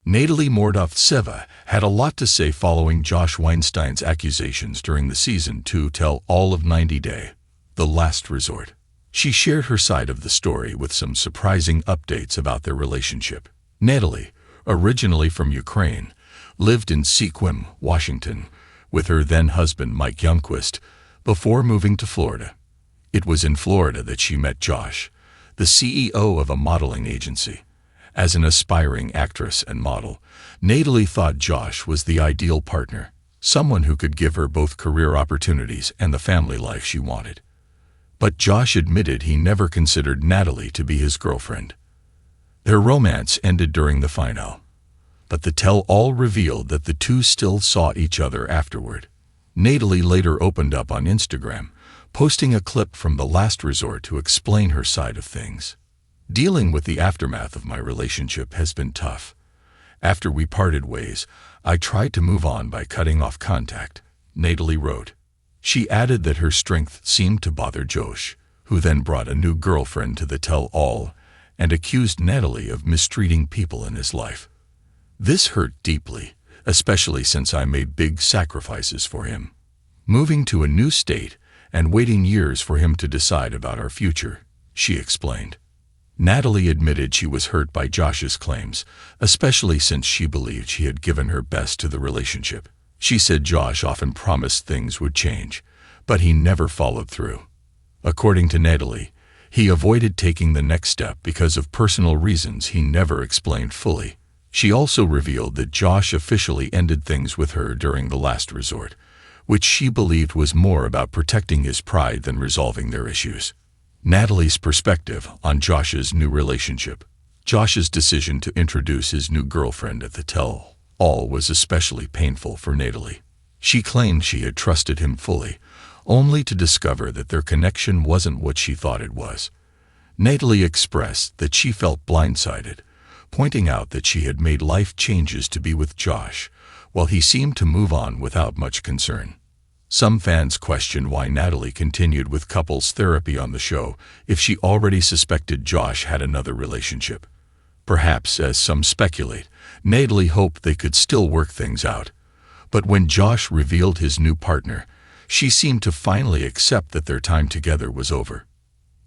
Natalie Mordovtseva had a lot to say following Josh Weinstein's accusations during the Season 2 tell-all of 90 Day, The Last Resort. She shared her side of the story with some surprising updates about their relationship. Natalie, originally from Ukraine, lived in Sequim, Washington, with her then-husband Mike Youngquist, before moving to Florida. It was in Florida that she met Josh, the CEO of a modeling agency. As an aspiring actress and model, Natalie thought Josh was the ideal partner, someone who could give her both career opportunities and the family life she wanted. But Josh admitted he never considered Natalie to be his girlfriend. Their romance ended during the finale, but the tell-all revealed that the two still saw each other afterward. Natalie later opened up on Instagram, posting a clip from The Last Resort to explain her side of things. "Dealing with the aftermath of my relationship has been tough. After we parted ways, I tried to move on by cutting off contact," Natalie wrote. She added that her strength seemed to bother Josh, who then brought a new girlfriend to the tell-all and accused Natalie of mistreating people in his life. "This hurt deeply, especially since I made big sacrifices for him. Moving to a new state and waiting years for him to decide about our future," she explained. Natalie admitted she was hurt by Josh's claims, especially since she believed she had given her best to the relationship. She said Josh often promised things would change, but he never followed through. According to Natalie, he avoided taking the next step because of personal reasons he never explained fully. She also revealed that Josh officially ended things with her during The Last Resort, which she believed was more about protecting his pride than resolving their issues. Natalie's perspective on Josh's new relationship. Josh's decision to introduce his new girlfriend at the tell-all was especially painful for Natalie. She claimed she had trusted him fully, only to discover that their connection wasn't what she thought it was. Natalie expressed that she felt blindsided, pointing out that she had made life changes to be with Josh, while he seemed to move on without much concern. Some fans questioned why Natalie continued with couples therapy on the show if she already suspected Josh had another relationship. Perhaps, as some speculate, Natalie hoped they could still work things out. But when Josh revealed his new partner, she seemed to finally accept that their time together was over.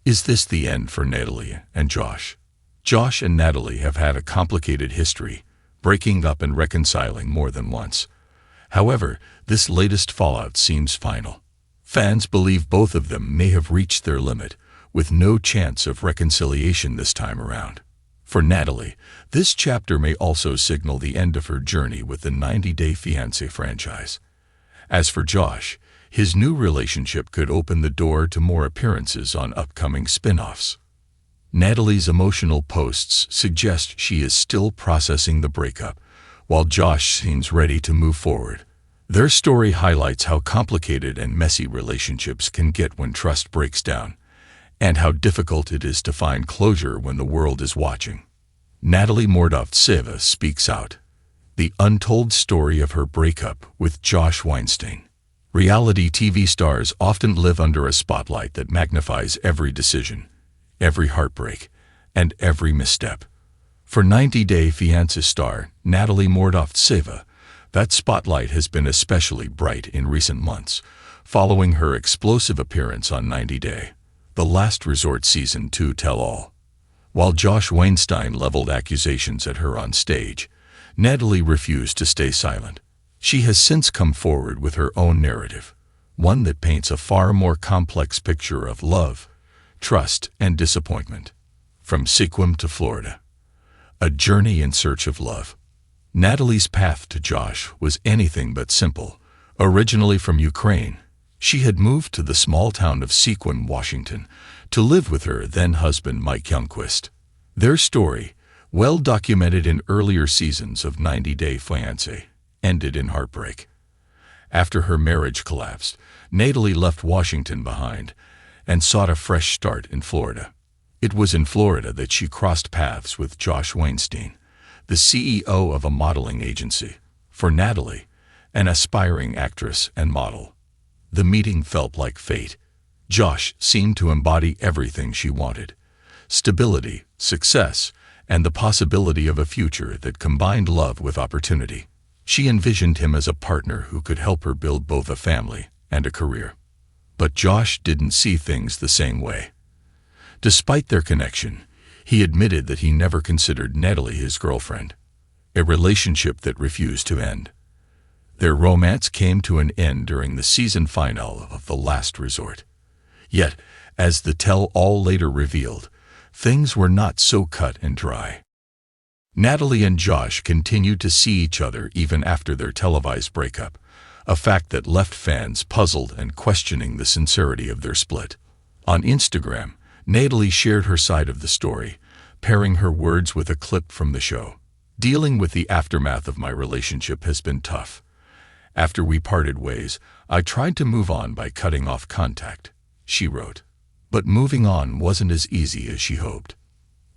Is this the end for Natalie and Josh? Josh and Natalie have had a complicated history, breaking up and reconciling more than once. However, this latest fallout seems final. Fans believe both of them may have reached their limit, with no chance of reconciliation this time around. For Natalie, this chapter may also signal the end of her journey with the 90 Day Fiancé franchise. As for Josh, his new relationship could open the door to more appearances on upcoming spin-offs. Natalie's emotional posts suggest she is still processing the breakup, while Josh seems ready to move forward. Their story highlights how complicated and messy relationships can get when trust breaks down, and how difficult it is to find closure when the world is watching. Natalie Mordovtseva speaks out. The untold story of her breakup with Josh Weinstein. Reality TV stars often live under a spotlight that magnifies every decision, every heartbreak, and every misstep. For 90 Day Fiancé star Natalie Mordovtseva, that spotlight has been especially bright in recent months, following her explosive appearance on 90 Day, The Last Resort Season 2 tell-all. While Josh Weinstein leveled accusations at her on stage, Natalie refused to stay silent. She has since come forward with her own narrative, one that paints a far more complex picture of love, trust, and disappointment. From Sequim to Florida. A journey in search of love. Natalie's path to Josh was anything but simple. Originally from Ukraine, she had moved to the small town of Sequim, Washington, to live with her then-husband Mike Youngquist. Their story, well documented in earlier seasons of 90 Day Fiancé, ended in heartbreak. After her marriage collapsed, Natalie left Washington behind and sought a fresh start in Florida. It was in Florida that she crossed paths with Josh Weinstein, the CEO of a modeling agency. For Natalie, an aspiring actress and model, the meeting felt like fate. Josh seemed to embody everything she wanted: stability, success, and the possibility of a future that combined love with opportunity. She envisioned him as a partner who could help her build both a family and a career. But Josh didn't see things the same way. Despite their connection, he admitted that he never considered Natalie his girlfriend, a relationship that refused to end. Their romance came to an end during the season finale of The Last Resort. Yet, as the tell-all later revealed, things were not so cut and dry. Natalie and Josh continued to see each other even after their televised breakup, a fact that left fans puzzled and questioning the sincerity of their split. On Instagram, Natalie shared her side of the story, pairing her words with a clip from the show. "Dealing with the aftermath of my relationship has been tough. After we parted ways, I tried to move on by cutting off contact," she wrote. But moving on wasn't as easy as she hoped.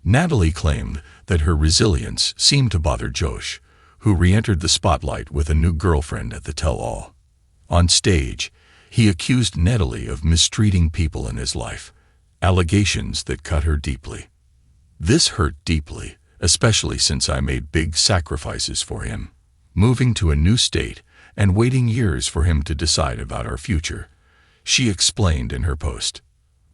Natalie claimed that her resilience seemed to bother Josh, who re-entered the spotlight with a new girlfriend at the tell-all. On stage, he accused Natalie of mistreating people in his life, allegations that cut her deeply. "This hurt deeply, especially since I made big sacrifices for him, moving to a new state and waiting years for him to decide about our future," she explained in her post.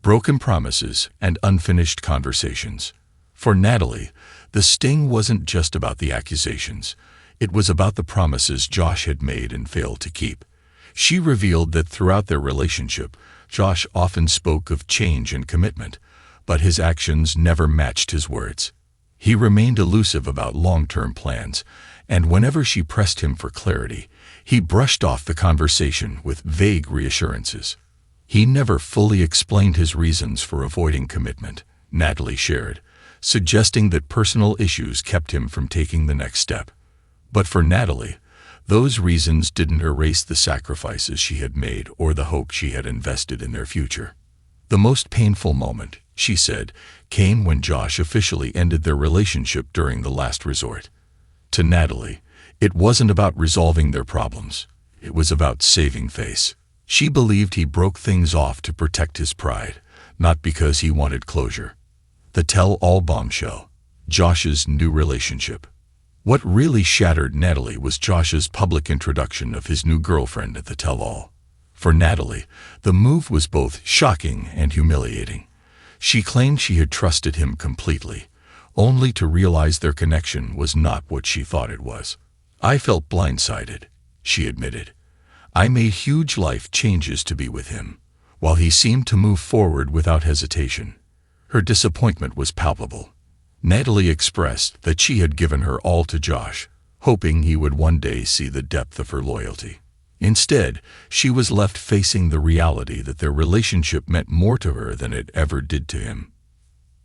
Broken promises and unfinished conversations. For Natalie, the sting wasn't just about the accusations. It was about the promises Josh had made and failed to keep. She revealed that throughout their relationship, Josh often spoke of change and commitment, but his actions never matched his words. He remained elusive about long-term plans, and whenever she pressed him for clarity, he brushed off the conversation with vague reassurances. He never fully explained his reasons for avoiding commitment, Natalie shared, suggesting that personal issues kept him from taking the next step. But for Natalie, those reasons didn't erase the sacrifices she had made or the hope she had invested in their future. "The most painful moment," she said, came when Josh officially ended their relationship during The Last Resort. To Natalie, it wasn't about resolving their problems. It was about saving face. She believed he broke things off to protect his pride, not because he wanted closure. The tell-all bombshell: Josh's new relationship. What really shattered Natalie was Josh's public introduction of his new girlfriend at the tell-all. For Natalie, the move was both shocking and humiliating. She claimed she had trusted him completely, only to realize their connection was not what she thought it was. "I felt blindsided," she admitted. "I made huge life changes to be with him, while he seemed to move forward without hesitation." Her disappointment was palpable. Natalie expressed that she had given her all to Josh, hoping he would one day see the depth of her loyalty. Instead, she was left facing the reality that their relationship meant more to her than it ever did to him.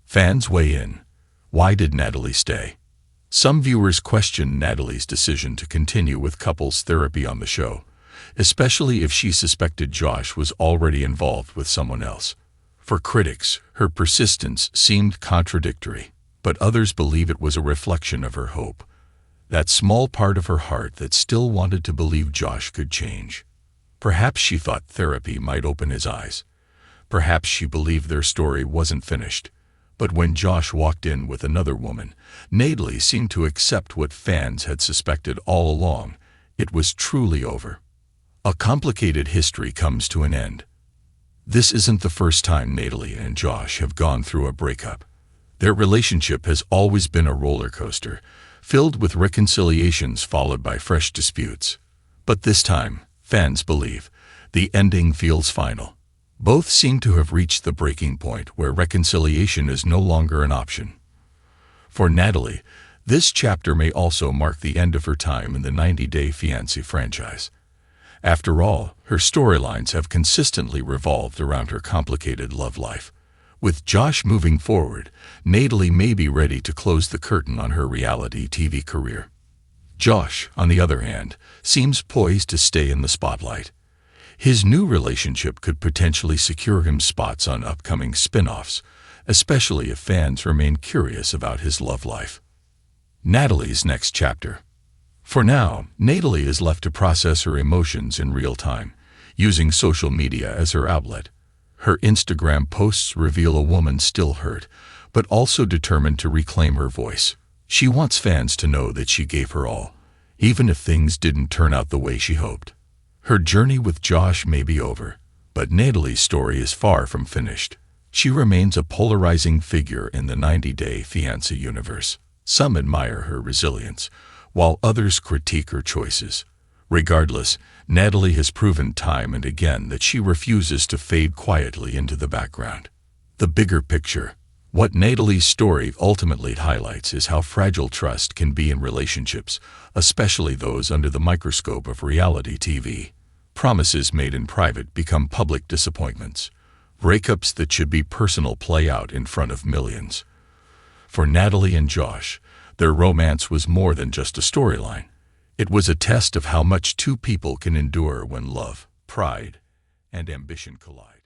Fans weigh in. Why did Natalie stay? Some viewers questioned Natalie's decision to continue with couples therapy on the show, especially if she suspected Josh was already involved with someone else. For critics, her persistence seemed contradictory, but others believe it was a reflection of her hope, that small part of her heart that still wanted to believe Josh could change. Perhaps she thought therapy might open his eyes. Perhaps she believed their story wasn't finished. But when Josh walked in with another woman, Natalie seemed to accept what fans had suspected all along: it was truly over. A complicated history comes to an end. This isn't the first time Natalie and Josh have gone through a breakup. Their relationship has always been a roller coaster, filled with reconciliations followed by fresh disputes. But this time, fans believe, the ending feels final. Both seem to have reached the breaking point where reconciliation is no longer an option. For Natalie, this chapter may also mark the end of her time in the 90-Day Fiancé franchise. After all, her storylines have consistently revolved around her complicated love life. With Josh moving forward, Natalie may be ready to close the curtain on her reality TV career. Josh, on the other hand, seems poised to stay in the spotlight. His new relationship could potentially secure him spots on upcoming spin-offs, especially if fans remain curious about his love life. Natalie's next chapter. For now, Natalie is left to process her emotions in real time, using social media as her outlet. Her Instagram posts reveal a woman still hurt, but also determined to reclaim her voice. She wants fans to know that she gave her all, even if things didn't turn out the way she hoped. Her journey with Josh may be over, but Natalie's story is far from finished. She remains a polarizing figure in the 90-Day Fiancé universe. Some admire her resilience, while others critique her choices. Regardless, Natalie has proven time and again that she refuses to fade quietly into the background. The bigger picture. What Natalie's story ultimately highlights is how fragile trust can be in relationships, especially those under the microscope of reality TV. Promises made in private become public disappointments. Breakups that should be personal play out in front of millions. For Natalie and Josh, their romance was more than just a storyline. It was a test of how much two people can endure when love, pride, and ambition collide.